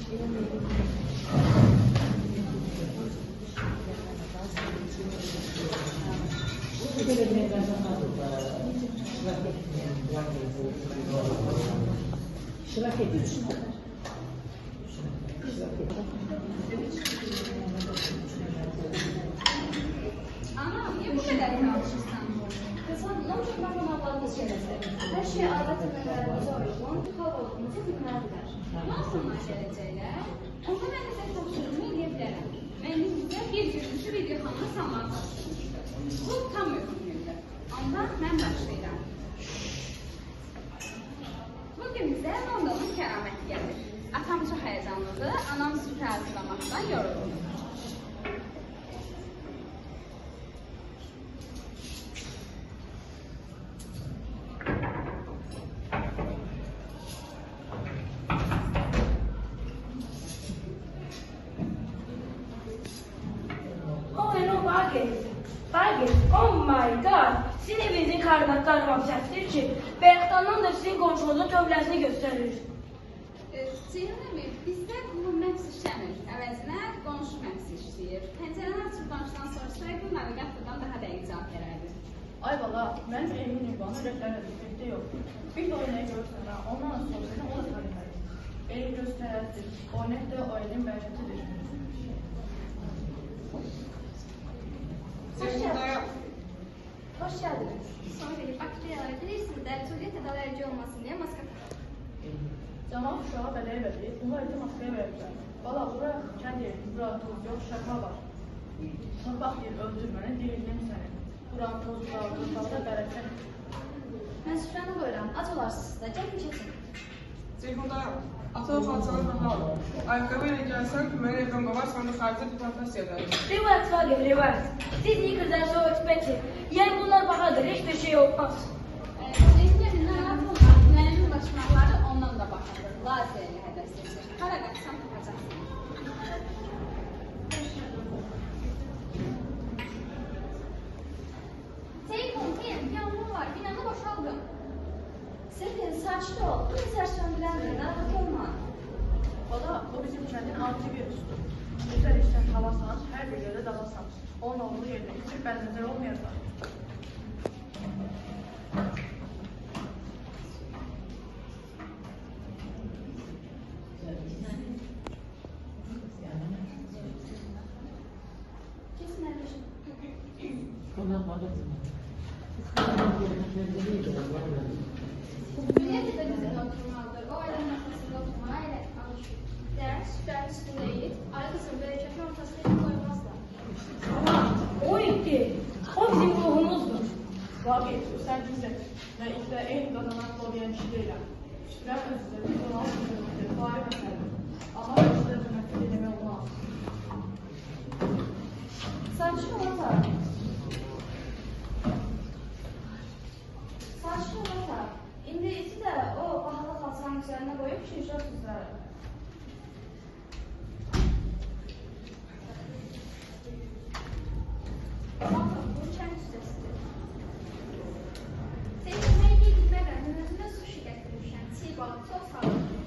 Ana, niye bu kadar çalışırsan? Kızım, ne olacak ben bana ablanı söylesin. Her şey adet etmelerimize uygun, kalabalığımızı bilmezler. Nasıl geleceğiyle? Onda ben de size çalışırımı edebilirim. Benim size bir günlüsü videohanı salmak çalışmıştır. Bu tam uygunluydu. Ondan ben başlayacağım. Bugün bize London'un keraməti gəlir. Atam çox heyecanlıdır, anam süfrə hazırlamaktan yorulur. Oh my god! Sizin evinizin koordinatı aramaq şərtdir ki, Bəyəxtandan da sizin qonşunuzun tövləsini göstərir. Ceyhun əmi, bizdə qulun məqs işləmir. Əvəzinə qonşu məqs işləyir. Pəncərəni açıb qonşudan soruşsaydı, navigatordan daha dəqiq cavab verərdi. Ay bala, mənim evimin ünvanı rəhbərlə birlikdə yoxdur. Bir də oynaya görürsən, ondan da soruşsan, o da tanıyır. Ev göstərərdir, oynaq da oyunun bərkətidir. Hoş geldiniz. Sonra bakteriyalar bilirsiniz de tuvalet alerji olmasın diye maske takın. Cəmal uşağa bələyə verdi, bu harita maskaya verəcəm. Bala, bura kənd yeri, bura toz yox, şəkma var. Torpaq yer öldür mənə, dirildim səni. Buranın tozu qaldır, qalda bərəkən. Ben süfrəni qoyuram, ac olarsınız sizdə, gəlin keçin. Ceyhunda, ata oxalçanın hal. Ayaqqabı ilə gəlsən, mənə evdən qovar, sonra xaricə deportasiya edərim. Rivayet var ya, rivayet. Siz yıkırdan sonra ötmek ki, yani bunlar bahadır, hiçbir şey olmaz. Ceyhun əmi, narahat olma, mənim ulaşmaqları ondan da baxadır. Laziyəli hədəf seçir. Hara qaçsam tapacaqsın. Ceyhun, yağmur var, binanı boşaldım. Səfin, saçlı ol, bu izər söndürəndir, narahat olma. Bala, o bizim kəndin altı virüsüdür. Güzel işdən talasan, hər bir yerdə dalasan. Onun olduğu yerdə hiçbir bənzər olmayacaq. Kesin əlləşin. Üniversitede bizim oturmalıdır. O ailenin ortasında oturmaya ile alışır. Ders, süper üstündeydi. Arkasını böyle çöpün ortasına hiç koymazlar. O itti. O bizim ruhumuzdur. Vaqif, sən bizə və ildə eyni qazanan qoruyan kişi deyiləm. Kişilər özüdə biz olan sözümüzdür, fari məsələdir. Amma özüdə cümətli demək olmaz. Saçlı olsa. Saçlı olsa. İndi iti de o bahalı kalsanın üzerine koyup şişe tuzları. Bakın bu çay üstesidir. Senin meyveyi gitmeden önüne sushi getirmişim. Çiğ balık çok sağlıklı.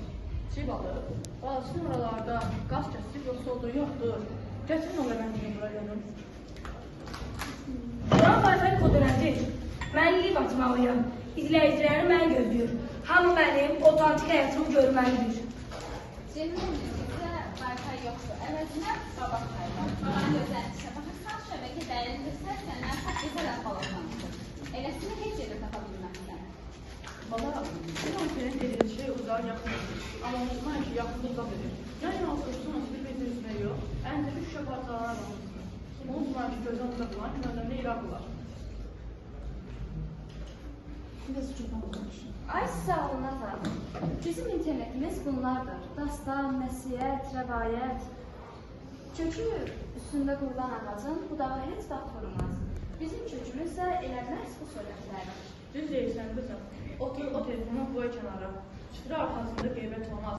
Çiğ balığı, balasının oralarda qaz kəsib yoxsa olduğu yoxdur. Gətirin onu mən deyim bura yanım. Buran baytar kodunədir. Mən ilk açmalıyam. İzləyicilərim məni gözləyir. Hamı mənim otantik həyatımı görməlidir. Cemil'in bizdə barkay yoxdur. Əvəzinə babaq qaylar. Babanın gözlərində baxırsan, şöbəki dəyərindirsə, səndən çox gözəl əhvalatlanmışdır. Eləsini heç yerdə tapa bilməzsən. Bala, bu senin dediğin şey uzağa yaxındır. Amma unutmayın ki, yaxınlıq uzaq edir. Yəni alsırsın, bir üzrə yox, əncə üç şöp artalarına baxırsın. Unutmayın ki, gözdən uzaq olan günlərdə İraq olar. Ay sağ olun ata. Bizim internetimiz bunlardır. Dastan, nəsiyyət, rəvayət. Kökü üstündə qurulan ağacın budağı heç vaxt qurumaz. Bizim kökümüz də elə məhz bu sürətlərdir. Düz deyirsən qızım. Otur o telefonu qoy kənara. Çıtırı arxasında qeybət olmaz.